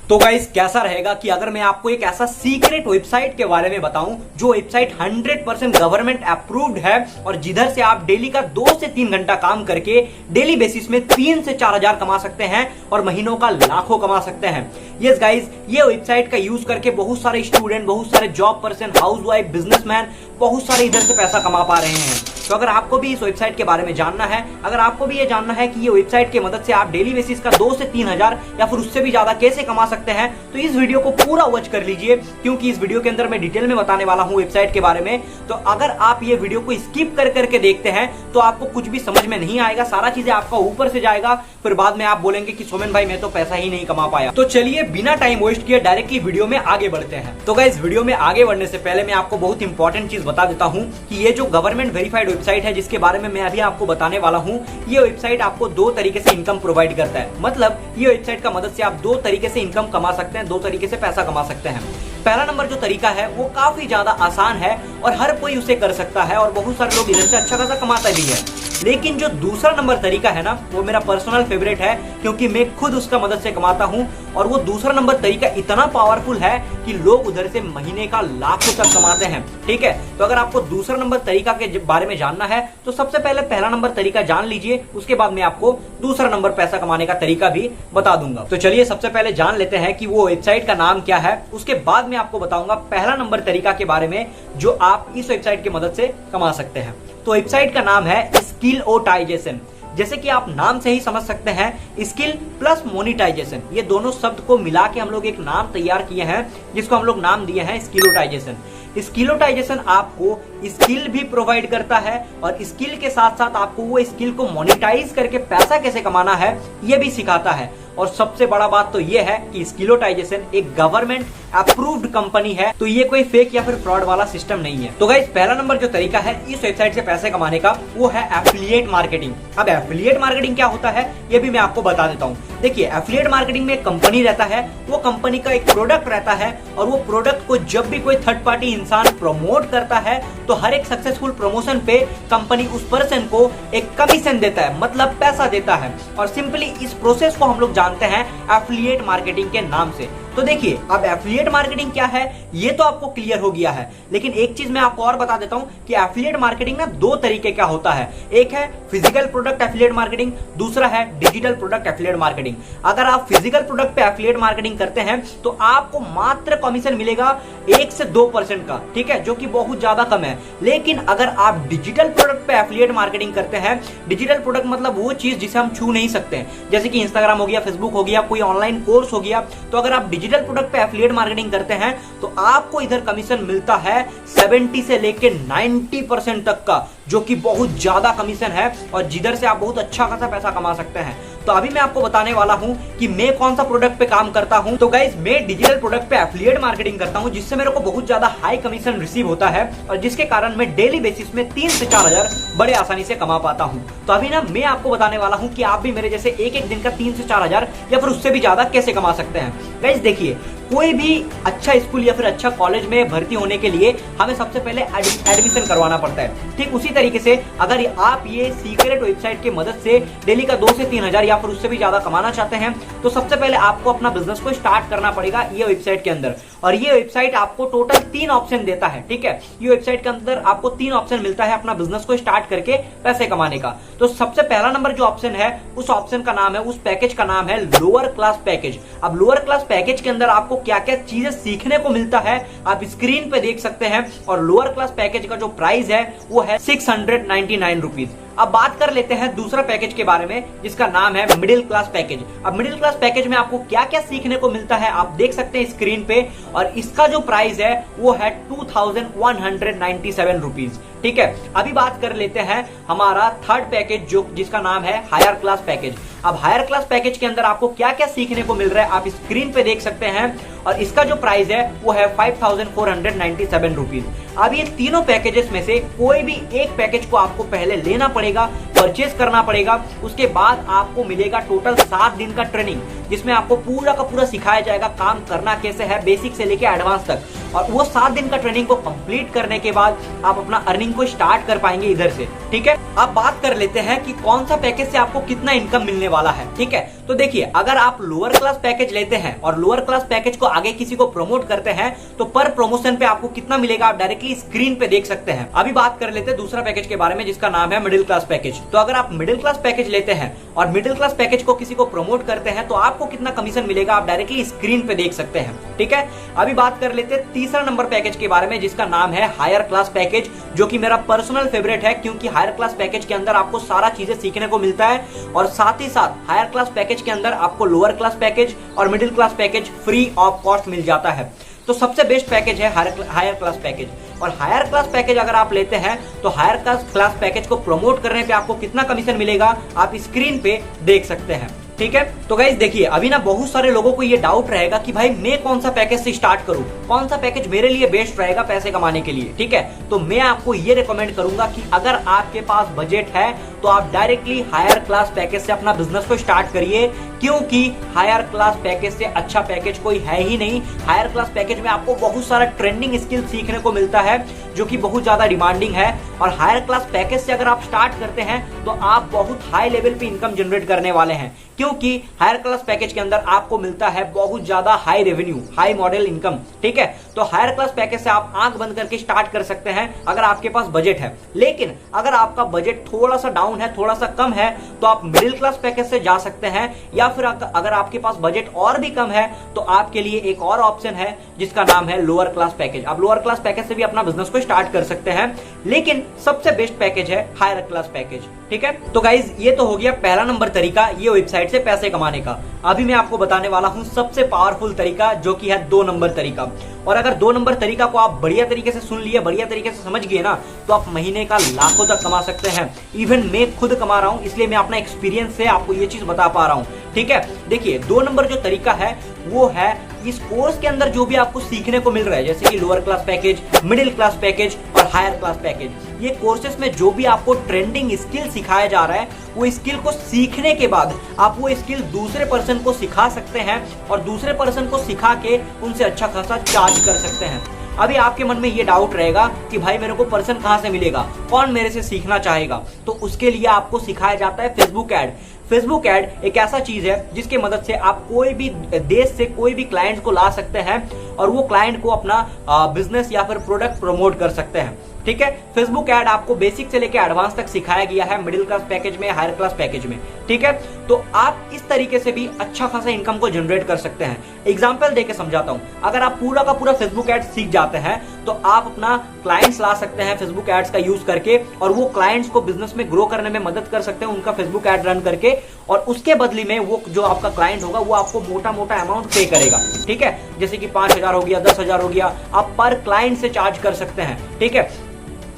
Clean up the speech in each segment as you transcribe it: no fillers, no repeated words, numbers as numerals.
तो गाइस कैसा रहेगा कि अगर मैं आपको एक ऐसा सीक्रेट वेबसाइट के बारे में बताऊं जो वेबसाइट 100% गवर्नमेंट अप्रूव्ड है और जिधर से आप डेली का 2 से 3 घंटा काम करके डेली बेसिस में 3 से 4 हजार कमा सकते हैं और महीनों का लाखों कमा सकते हैं। यस गाइस, ये वेबसाइट का यूज करके बहुत सारे स्टूडेंट, बहुत सारे जॉब पर्सन, हाउसवाइफ, बिजनेसमैन बहुत सारे इधर से पैसा कमा पा रहे हैं। तो अगर आपको भी इस वेबसाइट के बारे में जानना है, अगर आपको भी ये जानना है कि ये वेबसाइट की मदद से आप डेली बेसिस का 2 से 3 हजार या फिर उससे भी ज्यादा कैसे कमा सकते हैं, तो इस वीडियो को पूरा वॉच कर लीजिए, क्योंकि इस वीडियो के अंदर मैं डिटेल में बताने वाला हूं वेबसाइट के बारे में। तो अगर आप ये वीडियो को स्किप कर करके देखते हैं तो आपको कुछ भी समझ में नहीं आएगा, सारा चीजें आपका ऊपर से जाएगा, फिर बाद में आप बोलेंगे कि सोमेन भाई मैं तो पैसा ही नहीं कमा पाया। तो चलिए बिना टाइम वेस्ट किए डायरेक्टली वीडियो में आगे बढ़ते हैं। तो गाइस, वीडियो में आगे बढ़ने से पहले मैं आपको बहुत इंपॉर्टेंट चीज बता देता हूं कि ये जो गवर्नमेंट वेरीफाइड वेबसाइट है जिसके बारे में मैं अभी आपको बताने वाला हूं, ये वेबसाइट आपको 2 तरीके से इनकम प्रोवाइड करता है। मतलब ये वेबसाइट का मदद से आप 2 तरीके से इनकम कमा सकते हैं, 2 तरीके से पैसा कमा सकते हैं। पहला नंबर जो तरीका है वो काफी ज्यादा आसान है और हर कोई उसे कर सकता है और बहुत सारे लोग इधर से अच्छा खासा कमाता भी है। लेकिन जो दूसरा नंबर तरीका है ना, वो मेरा पर्सनल फेवरेट है, क्योंकि मैं खुद उसका मदद से कमाता हूं और वो दूसरा नंबर तरीका इतना पावरफुल है कि लोग उधर से महीने का लाखों तक कमाते हैं। ठीक है, तो अगर आपको दूसरा नंबर तरीका के बारे में जानना है तो सबसे पहले पहला नंबर तरीका जान लीजिए, उसके बाद मैं आपको दूसरा नंबर पैसा कमाने का तरीका भी बता दूंगा। तो चलिए सबसे पहले जान लेते हैं कि वो वेबसाइट का नाम क्या है, उसके बाद मैं आपको बताऊंगा पहला नंबर तरीका के बारे में जो आप इस वेबसाइट की मदद से कमा सकते हैं। तो वेबसाइट का नाम है स्किलओटाइजेशन। जैसे कि आप नाम से ही समझ सकते हैं, स्किल प्लस मोनिटाइजेशन, ये दोनों शब्द को मिला के हम लोग एक नाम तैयार किए हैं जिसको हम लोग नाम दिए हैं स्किलओटाइजेशन। स्किलओटाइजेशन आपको स्किल भी प्रोवाइड करता है और स्किल के साथ साथ आपको वो स्किल को मोनिटाइज करके पैसा कैसे कमाना है ये भी सिखाता है। और सबसे बड़ा बात तो ये है कि स्किलओटाइजेशन एक गवर्नमेंट अप्रूव्ड कंपनी है, तो ये कोई फेक या फिर फ्रॉड वाला सिस्टम नहीं है। तो गाइस, पहला नंबर जो तरीका है इस वेबसाइट से पैसे कमाने का वो है एफिलिएट मार्केटिंग। अब एफिलिएट मार्केटिंग क्या होता है ये भी मैं आपको बता देता हूँ। देखिए, एफिलिएट मार्केटिंग में एक कंपनी रहता है, वो कंपनी का एक प्रोडक्ट रहता है और वो प्रोडक्ट को जब भी कोई थर्ड पार्टी इंसान प्रमोट करता है तो हर एक सक्सेसफुल प्रमोशन पे कंपनी उस पर्सन को एक कमीशन देता है, मतलब पैसा देता है। और सिंपली इस प्रोसेस को हम लोग जानते हैं एफिलिएट मार्केटिंग के नाम से। तो देखिए, अब एफिलिएट मार्केटिंग क्या है ये तो आपको क्लियर हो गया है, लेकिन एक चीज मैं आपको और बता देता हूं कि एफिलिएट मार्केटिंग ना 2 तरीके का होता है। एक है फिजिकल प्रोडक्ट एफिलिएट मार्केटिंग, दूसरा है डिजिटल प्रोडक्ट एफिलिएट मार्केटिंग। अगर आप फिजिकल प्रोडक्ट पे एफिलिएट मार्केटिंग करते हैं तो आपको मात्र कमीशन मिलेगा 1 से 2% का, ठीक है, जो कि बहुत ज्यादा कम है। लेकिन अगर आप डिजिटल प्रोडक्ट पे एफिलिएट मार्केटिंग करते हैं, डिजिटल प्रोडक्ट मतलब वो चीज जिसे हम छू नहीं सकते हैं, जैसे कि इंस्टाग्राम हो गया, फेसबुक हो गया, कोई ऑनलाइन कोर्स हो गया, तो अगर आप डिजिटल प्रोडक्ट पे एफिलिएट मार्केटिंग करते हैं तो आपको इधर कमीशन मिलता है 70 से लेके 90% तक का, जो कि बहुत ज्यादा कमीशन है और जिधर से आप बहुत अच्छा खासा पैसा कमा सकते हैं। तो अभी मैं आपको बताने वाला हूं कि मैं कौन सा प्रोडक्ट पे काम करता हूं। तो गाइस, मैं डिजिटल प्रोडक्ट पे एफिलिएट मार्केटिंग करता हूं, जिससे मेरे को बहुत ज्यादा हाई कमीशन रिसीव होता है और जिसके कारण मैं डेली बेसिस में 3 से 4 हजार बड़े आसानी से कमा पाता हूं। तो अभी ना मैं आपको बताने वाला हूं कि आप भी मेरे जैसे एक दिन का 3 से 4 हजार या फिर उससे भी ज्यादा कैसे कमा सकते हैं। गाइस देखिए, कोई भी अच्छा स्कूल या फिर अच्छा कॉलेज में भर्ती होने के लिए हमें सबसे पहले एडमिशन करवाना पड़ता है। ठीक उसी तरीके से अगर आप ये सीक्रेट वेबसाइट की मदद से डेली का 2 से 3 हजार या फिर उससे भी ज्यादा कमाना चाहते हैं तो सबसे पहले आपको अपना बिजनेस को स्टार्ट करना पड़ेगा ये वेबसाइट के अंदर। और ये वेबसाइट आपको टोटल 3 ऑप्शन देता है। ठीक है, ये वेबसाइट के अंदर आपको 3 ऑप्शन मिलता है अपना बिजनेस को स्टार्ट करके पैसे कमाने का। तो सबसे पहला नंबर जो ऑप्शन है उस ऑप्शन का नाम है, उस पैकेज का नाम है लोअर क्लास पैकेज। अब लोअर क्लास पैकेज के अंदर आपको क्या क्या चीजें सीखने को मिलता है आप स्क्रीन पे देख सकते हैं। और लोअर क्लास पैकेज का जो प्राइस है वो है 699 रुपीज। अब बात कर लेते हैं दूसरा पैकेज के बारे में जिसका नाम है मिडिल क्लास पैकेज। अब मिडिल क्लास पैकेज में आपको क्या क्या सीखने को मिलता है आप देख सकते हैं स्क्रीन पे, और इसका जो प्राइस है वो है 2197 रुपीज। ठीक है, अभी बात कर लेते हैं हमारा थर्ड पैकेज जो जिसका नाम है हायर क्लास पैकेज। अब हायर क्लास पैकेज के अंदर आपको क्या क्या सीखने को मिल रहा है आप स्क्रीन पे देख सकते हैं और इसका जो प्राइस है वो है 5497 रुपीज। अब ये तीनों पैकेजेस में से कोई भी एक पैकेज को आपको पहले लेना पड़ेगा, परचेज करना पड़ेगा, उसके बाद आपको मिलेगा टोटल 7 दिन का ट्रेनिंग जिसमें आपको पूरा का पूरा सिखाया जाएगा काम करना कैसे है, बेसिक से लेके एडवांस तक। और वो 7 दिन का ट्रेनिंग को कंप्लीट करने के बाद आप अपना अर्निंग को स्टार्ट कर पाएंगे इधर से। ठीक है, अब बात कर लेते हैं कि कौन सा पैकेज से आपको कितना इनकम मिलने वाला है। ठीक है, तो देखिए, अगर आप लोअर क्लास पैकेज लेते हैं और लोअर क्लास पैकेज को आगे किसी को प्रमोट करते हैं तो पर प्रमोशन पे आपको कितना मिलेगा आप डायरेक्टली स्क्रीन पे देख सकते हैं। अभी बात कर लेते हैं दूसरा पैकेज के बारे में जिसका नाम है मिडिल क्लास पैकेज। तो अगर आप मिडिल क्लास पैकेज लेते हैं और मिडिल क्लास पैकेज को किसी को प्रमोट करते हैं तो आपको कितना कमीशन मिलेगा आप डायरेक्टली स्क्रीन पे देख सकते हैं। ठीक है, अभी बात कर लेते हैं तीसरा नंबर पैकेज के बारे में जिसका नाम है हायर क्लास पैकेज, जो कि मेरा पर्सनल फेवरेट है क्योंकि हायर क्लास पैकेज के अंदर आपको सारा चीजें सीखने को मिलता है और साथ ही साथ हायर क्लास पैकेज के अंदर आपको लोअर क्लास पैकेज और middle class package free of cost मिल जाता है। तो सबसे बेस्ट पैकेज है हायर क्लास पैकेज। और हायर क्लास पैकेज अगर आप लेते हैं तो हायर क्लास पैकेज को प्रमोट करने पे आपको कितना कमीशन मिलेगा आप स्क्रीन पे देख सकते हैं। ठीक है, तो गाइस देखिए, अभी ना बहुत सारे लोगों को ये डाउट रहेगा कि भाई मैं कौन सा पैकेज से स्टार्ट करूं, कौन सा पैकेज मेरे लिए बेस्ट रहेगा पैसे कमाने के लिए। ठीक है, तो मैं आपको ये रिकमेंड करूंगा कि अगर आपके पास बजट है तो आप डायरेक्टली हायर क्लास पैकेज से अपना बिजनेस को स्टार्ट करिए, क्योंकि हायर क्लास पैकेज से अच्छा पैकेज कोई है ही नहीं। हायर क्लास पैकेज में आपको बहुत सारा ट्रेंडिंग स्किल सीखने को मिलता है जो कि बहुत ज्यादा डिमांडिंग है। और हायर क्लास पैकेज से अगर आप स्टार्ट करते हैं तो आप बहुत हाई लेवल पे इनकम जनरेट करने वाले हैं, क्योंकि हायर क्लास पैकेज के अंदर आपको मिलता है बहुत ज्यादा high revenue, high model income. ठीक है, तो हायर क्लास पैकेज से आप आंख बंद करके स्टार्ट कर सकते हैं अगर आपके पास बजट है। लेकिन अगर आपका बजट थोड़ा सा डाउन है, थोड़ा सा कम है, तो आप मिडिल क्लास पैकेज से जा सकते हैं, या फिर अगर आपके पास बजट और भी कम है तो आपके लिए एक और ऑप्शन है जिसका नाम है लोअर क्लास पैकेज। आप लोअर क्लास पैकेज से भी अपना बिजनेस को स्टार्ट कर सकते हैं, लेकिन सबसे बेस्ट पैकेज है हायर क्लास पैकेज। ठीक है, तो गाइज ये तो हो गया पहला नंबर तरीका ये वेबसाइट से पैसे कमाने का। अभी मैं आपको बताने वाला हूं सबसे पावरफुल तरीका जो कि है 2 नंबर तरीका। और अगर 2 नंबर तरीका को आप बढ़िया तरीके से सुन लिए, बढ़िया तरीके से समझ गए ना, तो आप महीने का लाखों तक कमा सकते हैं। इवन मैं खुद कमा रहा हूं, इसलिए मैं अपना एक्सपीरियंस से आपको ये चीज बता पा रहा हूं। ठीक है, देखिए 2 नंबर जो तरीका है वो है इस कोर्स के अंदर जो भी आपको सीखने को मिल रहा है, जैसे कि lower class package, middle class package और हायर क्लास पैकेज, ये कोर्सेस में जो भी आपको ट्रेंडिंग स्किल सिखाया जा रहा है वो स्किल को सीखने के बाद आप वो स्किल दूसरे पर्सन को सिखा सकते हैं और दूसरे पर्सन को सिखा के उनसे अच्छा खासा चार्ज कर सकते हैं। अभी आपके मन में ये डाउट रहेगा कि भाई मेरे को पर्सन कहां से मिलेगा, कौन मेरे से सीखना चाहेगा, तो उसके लिए आपको सिखाया जाता है फेसबुक ऐड। फेसबुक ऐड एक ऐसा चीज है जिसकी मदद से आप कोई भी देश से कोई भी क्लाइंट को ला सकते हैं और वो क्लाइंट को अपना बिजनेस या फिर प्रोडक्ट प्रमोट कर सकते हैं। ठीक है, फेसबुक ऐड आपको बेसिक से लेकर एडवांस तक सिखाया गया है मिडिल क्लास पैकेज में, हायर क्लास पैकेज में। ठीक है, तो आप इस तरीके से भी अच्छा खासा इनकम को जनरेट कर सकते हैं। एग्जांपल देके समझाता हूं, अगर आप पूरा का पूरा फेसबुक ऐड सीख जाते हैं तो आप अपना क्लाइंट्स ला सकते हैं फेसबुक एड्स का यूज करके, और वो क्लाइंट्स को बिजनेस में ग्रो करने में मदद कर सकते हैं उनका फेसबुक ऐड रन करके, और उसके बदले में वो जो आपका क्लाइंट होगा वो आपको मोटा मोटा अमाउंट पे करेगा। ठीक है, जैसे कि 5,000 हो गया, 10,000 हो गया, आप पर क्लाइंट से चार्ज कर सकते हैं। ठीक है,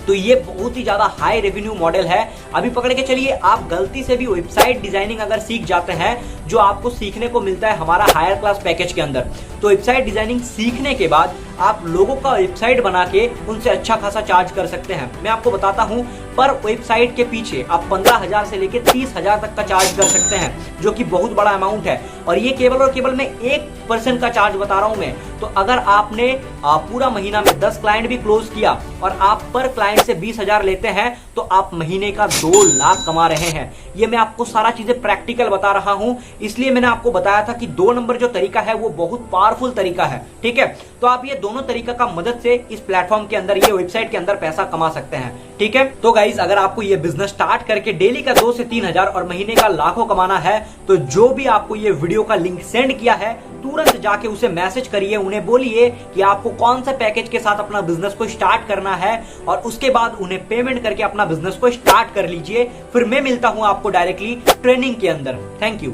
तो ये बहुत ही ज्यादा हाई रेवेन्यू मॉडल है। अभी पकड़ के चलिए, आप गलती से भी वेबसाइट डिजाइनिंग अगर सीख जाते हैं जो आपको सीखने को मिलता है हमारा हायर क्लास पैकेज के अंदर, तो वेबसाइट डिजाइनिंग सीखने के बाद आप लोगों का वेबसाइट बना के उनसे अच्छा खासा चार्ज कर सकते हैं। मैं आपको बताता हूं, पर वेबसाइट के पीछे आप 15,000 से लेकर 30,000 तक का चार्ज कर सकते हैं, जो कि बहुत बड़ा अमाउंट है। और ये केवल और केवल मैं 1% का चार्ज बता रहा हूं मैं। तो अगर आपने पूरा महीना में 10 क्लाइंट भी क्लोज किया और आप पर क्लाइंट से 20,000 लेते हैं तो आप महीने का 2 लाख कमा रहे हैं। ये मैं आपको सारा चीजें प्रैक्टिकल बता रहा हूं, इसलिए मैंने आपको बताया था कि 2 नंबर जो तरीका है वो बहुत पावरफुल तरीका है। ठीक है, तो आप ये दोनों तरीका का मदद से इस प्लेटफॉर्म के अंदर, ये वेबसाइट के अंदर पैसा कमा सकते हैं। ठीक है, तो गाइज अगर आपको ये बिजनेस स्टार्ट करके डेली का 2 से 3,000 और महीने का लाखों कमाना है, तो जो भी आपको ये वीडियो का लिंक सेंड किया है तुरंत जाके उसे मैसेज करिए, उन्हें बोलिए कि आपको कौन सा पैकेज के साथ अपना बिजनेस को स्टार्ट करना है, और उसके बाद उन्हें पेमेंट करके अपना बिजनेस को स्टार्ट कर लीजिए। फिर मैं मिलता हूं आपको डायरेक्टली ट्रेनिंग के अंदर। Thank you.